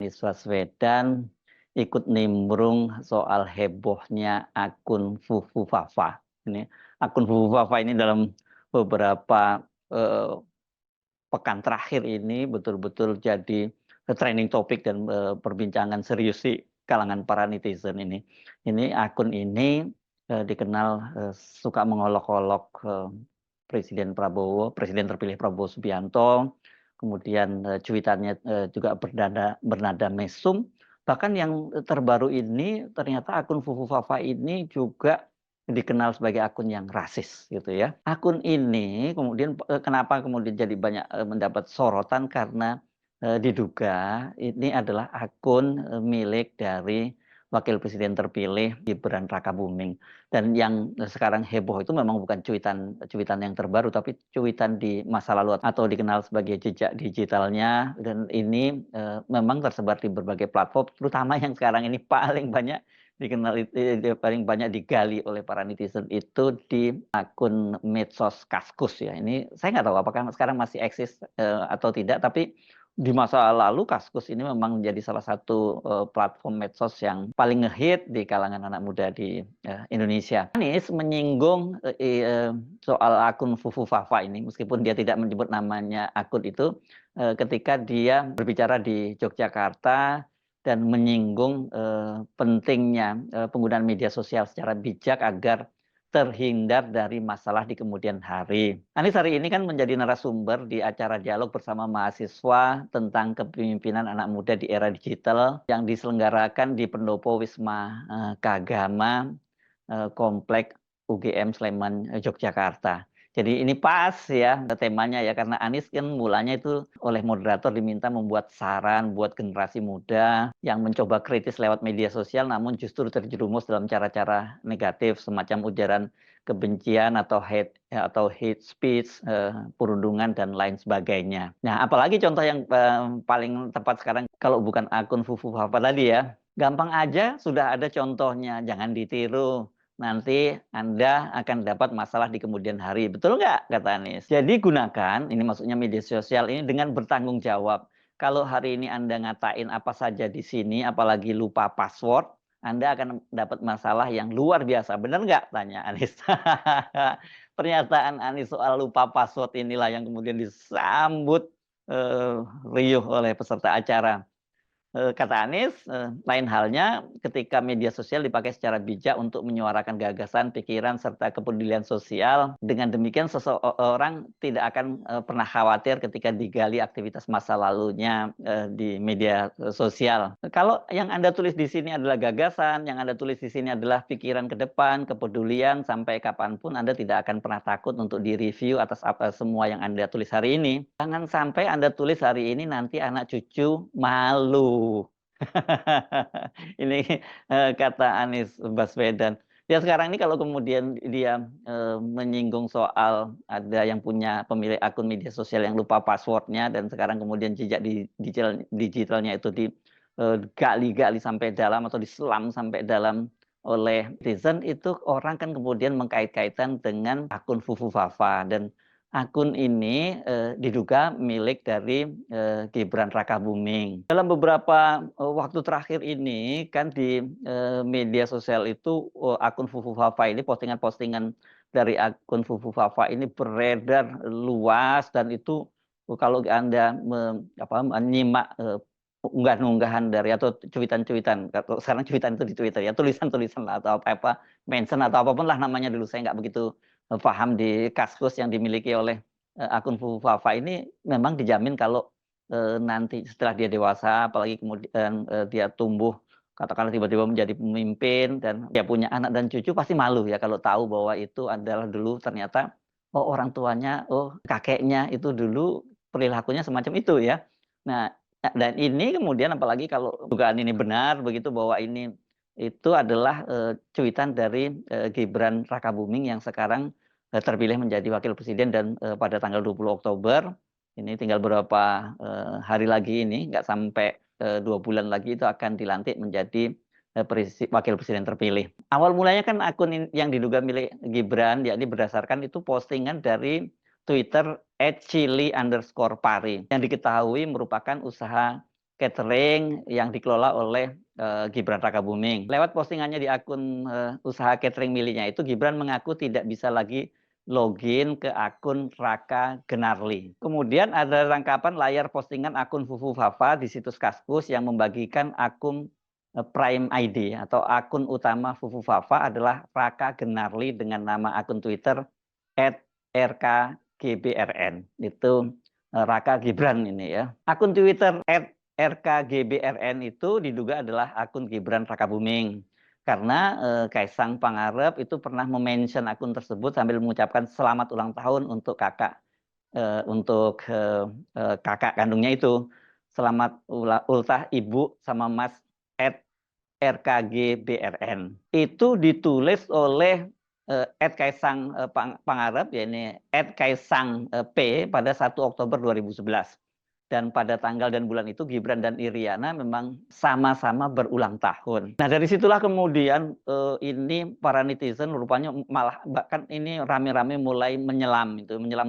Anies Baswedan ikut nimbrung soal hebohnya akun Fufu Fafa. Ini akun Fufu Fafa ini dalam beberapa pekan terakhir ini betul-betul jadi trending topik dan perbincangan serius di kalangan para netizen ini. Ini akun ini dikenal suka mengolok-olok Presiden terpilih Prabowo Subianto, kemudian cuitannya juga bernada mesum. Bahkan yang terbaru ini ternyata akun Fufu Fafa ini juga dikenal sebagai akun yang rasis gitu ya. Akun ini kemudian kenapa kemudian jadi banyak mendapat sorotan karena diduga ini adalah akun milik dari Wakil Presiden terpilih Gibran Rakabuming. Dan yang sekarang heboh itu memang bukan cuitan yang terbaru, tapi cuitan di masa lalu atau dikenal sebagai jejak digitalnya. Dan ini memang tersebar di berbagai platform, terutama yang sekarang ini paling banyak dikenal paling banyak digali oleh para netizen itu di akun medsos Kaskus ya. Ini saya nggak tahu apakah sekarang masih eksis atau tidak, tapi di masa lalu Kaskus ini memang menjadi salah satu platform medsos yang paling ngehit di kalangan anak muda di Indonesia. Anies menyinggung soal akun Fufu Fafa ini, meskipun dia tidak menyebut namanya akun itu, ketika dia berbicara di Yogyakarta dan menyinggung pentingnya penggunaan media sosial secara bijak agar terhindar dari masalah di kemudian hari. Anies hari ini kan menjadi narasumber di acara dialog bersama mahasiswa tentang kepemimpinan anak muda di era digital yang diselenggarakan di Pendopo Wisma Keagama Komplek UGM Sleman Yogyakarta. Jadi ini pas ya temanya ya, karena Anies kan mulanya itu oleh moderator diminta membuat saran buat generasi muda yang mencoba kritis lewat media sosial namun justru terjerumus dalam cara-cara negatif semacam ujaran kebencian atau hate speech, perundungan dan lain sebagainya. Nah, apalagi contoh yang paling tepat sekarang kalau bukan akun Fufu Fafa tadi ya. Gampang aja sudah ada contohnya, jangan ditiru. Nanti Anda akan dapat masalah di kemudian hari. Betul nggak, kata Anies? Jadi gunakan, ini maksudnya media sosial ini dengan bertanggung jawab. Kalau hari ini Anda ngatain apa saja di sini, apalagi lupa password, Anda akan dapat masalah yang luar biasa. Benar nggak, tanya Anies. Pernyataan Anies soal lupa password inilah yang kemudian disambut riuh oleh peserta acara. Kata Anies, lain halnya ketika media sosial dipakai secara bijak untuk menyuarakan gagasan, pikiran, serta kepedulian sosial. Dengan demikian seseorang tidak akan pernah khawatir ketika digali aktivitas masa lalunya di media sosial. Kalau yang Anda tulis di sini adalah gagasan, yang Anda tulis di sini adalah pikiran ke depan, kepedulian, sampai kapanpun Anda tidak akan pernah takut untuk direview atas apa semua yang Anda tulis hari ini. Jangan sampai Anda tulis hari ini nanti anak cucu malu. Ini kata Anies Baswedan. Ya sekarang ini kalau kemudian dia menyinggung soal ada yang punya pemilik akun media sosial yang lupa passwordnya dan sekarang kemudian jejak digitalnya itu digali-gali sampai dalam atau diselam sampai dalam oleh netizen, itu orang kan kemudian mengkait-kaitan dengan akun Fufu Fafa, dan akun ini diduga milik dari Gibran Rakabuming. Dalam beberapa waktu terakhir ini kan di media sosial itu akun Fufu Fafa ini, postingan-postingan dari akun Fufu Fafa ini beredar luas, dan itu kalau Anda menyimak unggahan-unggahan dari atau cuitan-cuitan, sekarang cuitan itu di Twitter ya, tulisan-tulisan atau apa mention atau apapun lah namanya, dulu saya nggak begitu paham di Kaskus yang dimiliki oleh akun Fufu Fafa ini, memang dijamin kalau nanti setelah dia dewasa, apalagi kemudian dia tumbuh, katakanlah tiba-tiba menjadi pemimpin dan dia punya anak dan cucu, pasti malu ya kalau tahu bahwa itu adalah dulu ternyata orang tuanya, kakeknya itu dulu perilakunya semacam itu ya. Nah, dan ini kemudian apalagi kalau dugaan ini benar begitu, bahwa ini itu adalah cuitan dari Gibran Rakabuming yang sekarang terpilih menjadi wakil presiden, dan pada tanggal 20 Oktober ini tinggal beberapa hari lagi, ini nggak sampai 2 bulan lagi itu akan dilantik menjadi wakil presiden terpilih. Awal mulanya kan akun yang diduga milik Gibran yakni berdasarkan itu postingan dari Twitter @chili_pari yang diketahui merupakan usaha catering yang dikelola oleh Gibran Rakabuming. Lewat postingannya di akun usaha catering miliknya itu, Gibran mengaku tidak bisa lagi login ke akun Raka Genarli. Kemudian ada rangkapan layar postingan akun Fufu Fafa di situs Kaskus yang membagikan akun Prime ID atau akun utama Fufu Fafa adalah Raka Genarli dengan nama akun Twitter @rkgbrn. Itu Raka Gibran ini ya. Akun Twitter @rkgbrn itu diduga adalah akun Gibran Rakabuming. Karena Kaisang Pangarep itu pernah mention akun tersebut sambil mengucapkan selamat ulang tahun untuk kakak kakak kandungnya itu. Selamat ultah ibu sama mas @rkgbrn. Itu ditulis oleh Kaisang Pangarep, ya ini Kaisang P pada 1 Oktober 2011. Dan pada tanggal dan bulan itu Gibran dan Iriana memang sama-sama berulang tahun. Nah dari situlah kemudian ini para netizen rupanya malah bahkan ini rame-rame mulai menyelam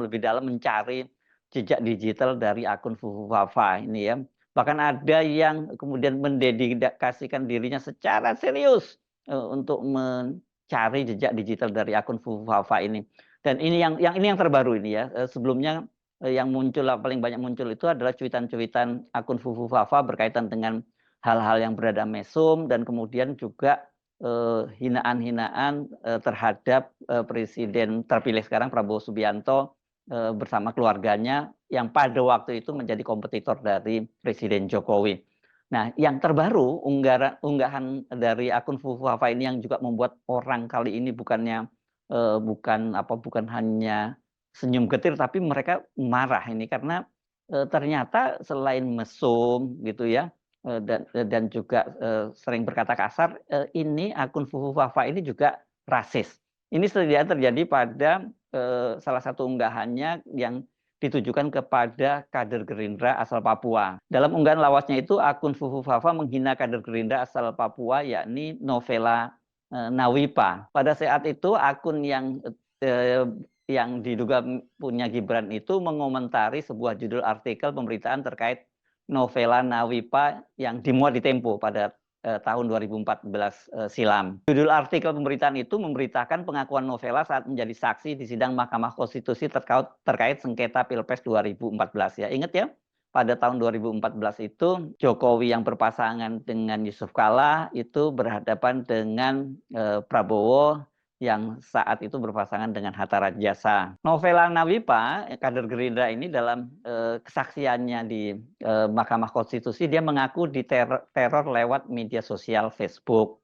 lebih dalam mencari jejak digital dari akun Fufu Fafa ini ya. Bahkan ada yang kemudian mendedikasikan dirinya secara serius untuk mencari jejak digital dari akun Fufu Fafa ini. Dan ini yang terbaru ini ya. Sebelumnya yang muncul paling banyak muncul itu adalah cuitan-cuitan akun Fufu Fafa berkaitan dengan hal-hal yang berada mesum dan kemudian juga hinaan-hinaan terhadap Presiden terpilih sekarang Prabowo Subianto bersama keluarganya yang pada waktu itu menjadi kompetitor dari Presiden Jokowi. Nah, yang terbaru unggahan dari akun Fufu Fafa ini yang juga membuat orang kali ini bukan hanya senyum getir, tapi mereka marah ini karena ternyata selain mesum gitu ya dan juga sering berkata kasar, ini akun Fufu Fafa ini juga rasis. Ini terjadi pada salah satu unggahannya yang ditujukan kepada kader Gerindra asal Papua. Dalam unggahan lawasnya itu, akun Fufu Fafa menghina kader Gerindra asal Papua, yakni Novela Nawipa. Pada saat itu akun yang diduga punya Gibran itu mengomentari sebuah judul artikel pemberitaan terkait Novela Nawipa yang dimuat di Tempo pada tahun 2014 silam. Judul artikel pemberitaan itu memberitakan pengakuan Novela saat menjadi saksi di sidang Mahkamah Konstitusi terkait sengketa Pilpres 2014 ya. Ingat ya, pada tahun 2014 itu Jokowi yang berpasangan dengan Yusuf Kala itu berhadapan dengan Prabowo yang saat itu berpasangan dengan Hatta Rajasa. Novela Nawipa, kader Gerindra ini dalam kesaksiannya di Mahkamah Konstitusi, dia mengaku diteror lewat media sosial Facebook.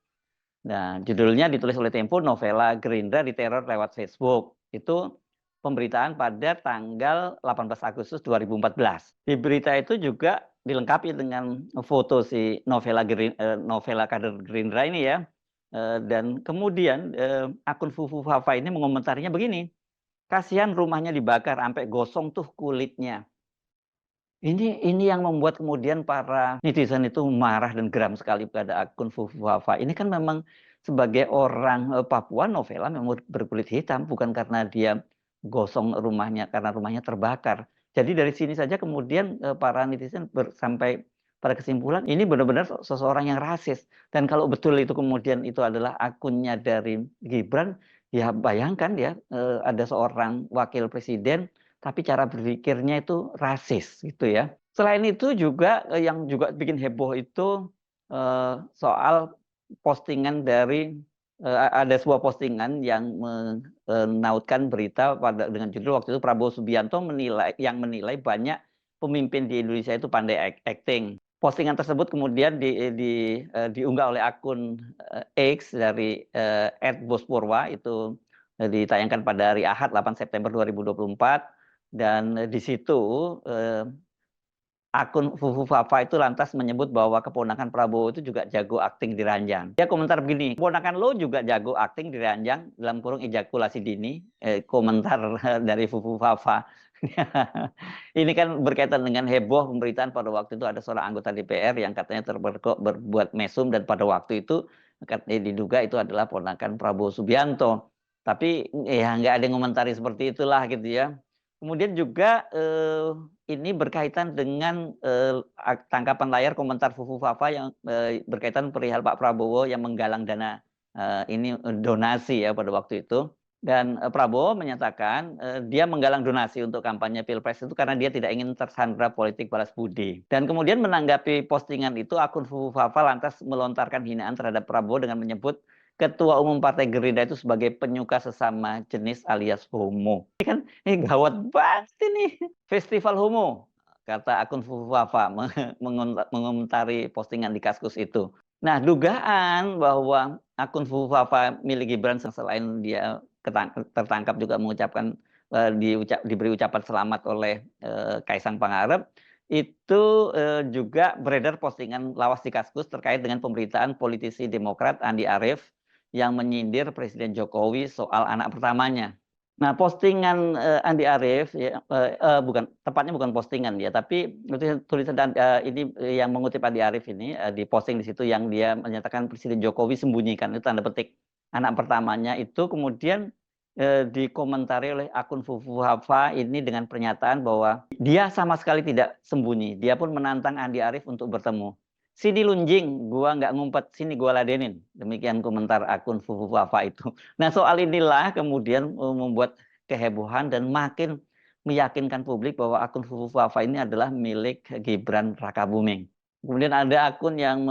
Nah, judulnya ditulis oleh Tempo, Novela Gerindra diteror lewat Facebook. Itu pemberitaan pada tanggal 18 Agustus 2014. Di berita itu juga dilengkapi dengan foto si novela kader Gerindra ini ya. Dan kemudian akun Fufu Fafa ini mengomentarinya begini, kasihan rumahnya dibakar sampai gosong tuh kulitnya. Ini yang membuat kemudian para netizen itu marah dan geram sekali pada akun Fufu Fafa. Ini kan memang sebagai orang Papua, Novela memang berkulit hitam, bukan karena dia gosong rumahnya, karena rumahnya terbakar. Jadi dari sini saja kemudian para netizen sampai pada kesimpulan ini benar-benar seseorang yang rasis. Dan kalau betul itu kemudian itu adalah akunnya dari Gibran, ya bayangkan ya ada seorang wakil presiden tapi cara berpikirnya itu rasis gitu ya. Selain itu juga yang juga bikin heboh itu soal postingan dari ada sebuah postingan yang menautkan berita dengan judul waktu itu Prabowo Subianto menilai banyak pemimpin di Indonesia itu pandai acting. Postingan tersebut kemudian diunggah oleh akun X dari @bospurwa itu ditayangkan pada hari Ahad 8 September 2024 dan di situ akun Fufu Fafa itu lantas menyebut bahwa keponakan Prabowo itu juga jago akting di ranjang. Dia komentar begini, keponakan lo juga jago akting di ranjang dalam kurung ejakulasi dini. Komentar dari Fufu Fafa. Ini kan berkaitan dengan heboh pemberitaan pada waktu itu ada seorang anggota DPR yang katanya berbuat mesum dan pada waktu itu diduga itu adalah ponakan Prabowo Subianto. Tapi ya nggak ada yang komentari seperti itulah gitu ya. Kemudian juga, ini berkaitan dengan, tangkapan layar komentar Fufu Fafa yang, berkaitan perihal Pak Prabowo yang menggalang dana, donasi ya pada waktu itu. Dan, Prabowo menyatakan, dia menggalang donasi untuk kampanye Pilpres itu karena dia tidak ingin tersandra politik balas budi. Dan kemudian menanggapi postingan itu, akun Fufu Fafa lantas melontarkan hinaan terhadap Prabowo dengan menyebut Ketua Umum Partai Gerindra itu sebagai penyuka sesama jenis alias homo. Ini gawat banget ini, festival homo, kata akun Fufu Fafa mengomentari postingan di Kaskus itu. Nah, dugaan bahwa akun Fufu Fafa milik Gibran selain dia tertangkap juga mengucapkan, diberi ucapan selamat oleh, Kaisang Pangarep, itu, juga beredar postingan lawas di Kaskus terkait dengan pemberitaan politisi Demokrat Andi Arief yang menyindir Presiden Jokowi soal anak pertamanya. Nah, postingan, Andi Arief ya, tepatnya bukan postingan ya, tapi tulisan ini, yang mengutip Andi Arief ini, diposting di situ yang dia menyatakan Presiden Jokowi sembunyikan, itu tanda petik, anak pertamanya itu kemudian, dikomentari oleh akun Fufu Hafa ini dengan pernyataan bahwa dia sama sekali tidak sembunyi, dia pun menantang Andi Arief untuk bertemu. "Sini lunjing, gua nggak ngumpet, sini gua ladenin." Demikian komentar akun Fufu Fafa itu. Nah, soal inilah kemudian, membuat kehebohan dan makin meyakinkan publik bahwa akun Fufu Fafa ini adalah milik Gibran Rakabuming. Kemudian ada akun yang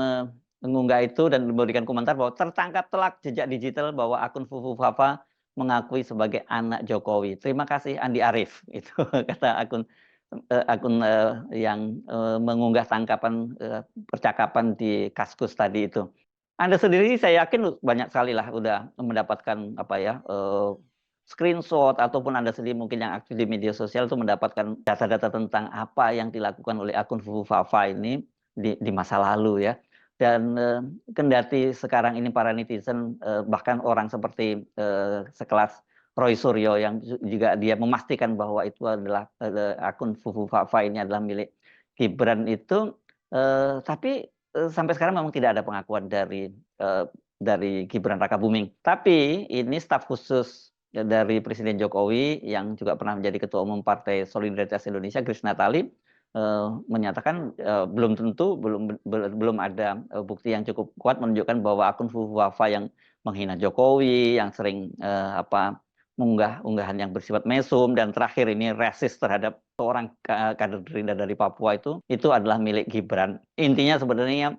mengunggah itu dan memberikan komentar bahwa tertangkap telak jejak digital bahwa akun Fufu Fafa mengakui sebagai anak Jokowi. "Terima kasih Andi Arief." Itu kata akun, yang, mengunggah tangkapan, percakapan di Kaskus tadi itu. Anda sendiri saya yakin banyak sekali lah udah mendapatkan apa ya, screenshot ataupun Anda sendiri mungkin yang aktif di media sosial itu mendapatkan data-data tentang apa yang dilakukan oleh akun Fufu Fafa ini di masa lalu ya. Dan, kendati sekarang ini para netizen, bahkan orang seperti, sekelas Roy Suryo yang juga dia memastikan bahwa itu adalah, akun Fufu Fafa ini adalah milik Gibran itu, tapi, sampai sekarang memang tidak ada pengakuan dari Gibran Rakabuming. Tapi ini staf khusus dari Presiden Jokowi yang juga pernah menjadi Ketua Umum Partai Solidaritas Indonesia, Grace Natali, menyatakan, belum tentu, belum ada, bukti yang cukup kuat menunjukkan bahwa akun Fufu Fafa yang menghina Jokowi, yang sering, mengunggah unggahan yang bersifat mesum dan terakhir ini rasis terhadap seorang kader Gerindra dari Papua itu adalah milik Gibran. Intinya sebenarnya,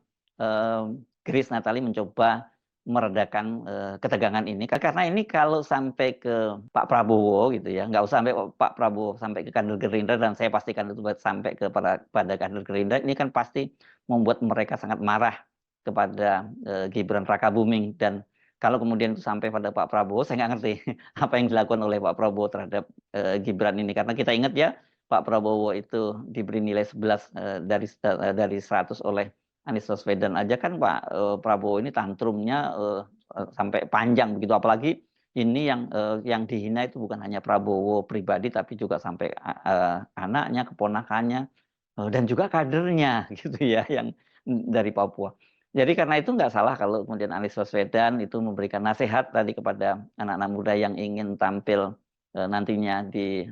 Grace Natali mencoba meredakan, ketegangan ini karena ini kalau sampai ke Pak Prabowo gitu ya, nggak usah sampai Pak Prabowo, sampai ke kader Gerindra dan saya pastikan itu sampai pada kader Gerindra, ini kan pasti membuat mereka sangat marah kepada, Gibran Rakabuming dan kalau kemudian itu sampai pada Pak Prabowo, saya nggak ngerti apa yang dilakukan oleh Pak Prabowo terhadap, Gibran ini. Karena kita ingat ya, Pak Prabowo itu diberi nilai 11, dari 100 oleh Anies Baswedan aja kan Pak, Prabowo ini tantrumnya, sampai panjang begitu. Apalagi ini yang dihina itu bukan hanya Prabowo pribadi, tapi juga sampai anaknya, keponakannya, dan juga kadernya gitu ya, yang dari Papua. Jadi karena itu nggak salah kalau kemudian Anies Baswedan itu memberikan nasihat tadi kepada anak-anak muda yang ingin tampil, nantinya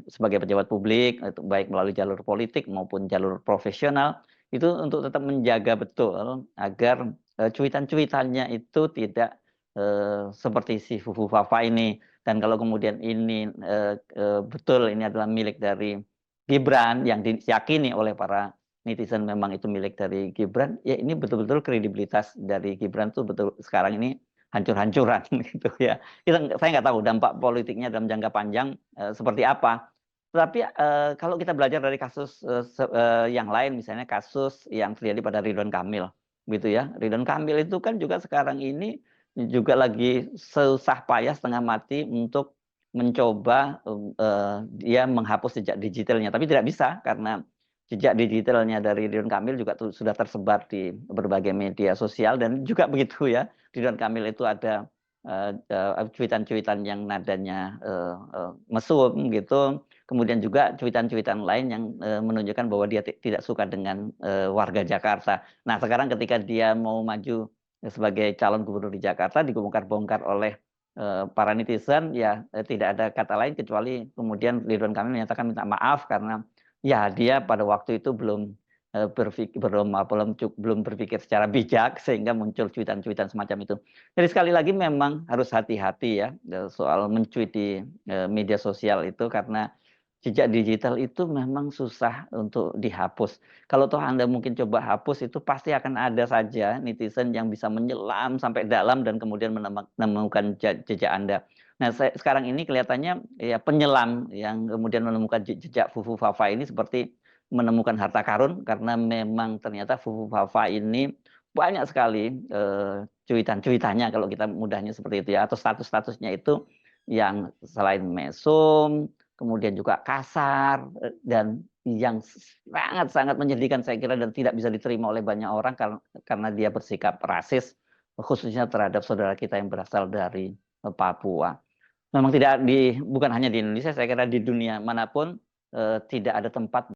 sebagai pejabat publik, itu baik melalui jalur politik maupun jalur profesional, itu untuk tetap menjaga betul agar, cuitan-cuitannya itu tidak, seperti si Fufu Fafa ini. Dan kalau kemudian ini, betul ini adalah milik dari Gibran yang diyakini oleh para netizen memang itu milik dari Gibran, ya ini betul-betul kredibilitas dari Gibran tuh betul sekarang ini hancur-hancuran gitu ya. Saya nggak tahu dampak politiknya dalam jangka panjang, seperti apa. Tetapi, kalau kita belajar dari kasus, yang lain misalnya kasus yang terjadi pada Ridwan Kamil gitu ya. Ridwan Kamil itu kan juga sekarang ini juga lagi susah payah setengah mati untuk mencoba, dia menghapus jejak digitalnya, tapi tidak bisa karena jejak digitalnya dari Ridwan Kamil juga sudah tersebar di berbagai media sosial dan juga begitu ya, Ridwan Kamil itu ada, cuitan-cuitan yang nadanya, mesum gitu, kemudian juga cuitan-cuitan lain yang, menunjukkan bahwa dia tidak suka dengan, warga Jakarta. Nah, sekarang ketika dia mau maju sebagai calon gubernur di Jakarta dibongkar-bongkar oleh para netizen ya, tidak ada kata lain kecuali kemudian Ridwan Kamil menyatakan minta maaf karena ya dia pada waktu itu belum, belum berpikir secara bijak sehingga muncul cuitan-cuitan semacam itu. Jadi sekali lagi memang harus hati-hati ya, soal mencuit di, media sosial itu karena jejak digital itu memang susah untuk dihapus. Kalau toh Anda mungkin coba hapus itu pasti akan ada saja netizen yang bisa menyelam sampai dalam dan kemudian menemukan jejak Anda. Nah, sekarang ini kelihatannya ya penyelam yang kemudian menemukan jejak Fufu Fafa ini seperti menemukan harta karun karena memang ternyata Fufu Fafa ini banyak sekali cuitan-cuitannya kalau kita mudahnya seperti itu ya, atau status-statusnya itu yang selain mesum, kemudian juga kasar, dan yang sangat-sangat menyedihkan saya kira dan tidak bisa diterima oleh banyak orang karena dia bersikap rasis, khususnya terhadap saudara kita yang berasal dari Papua. Memang tidak bukan hanya di Indonesia, saya kira di dunia manapun tidak ada tempat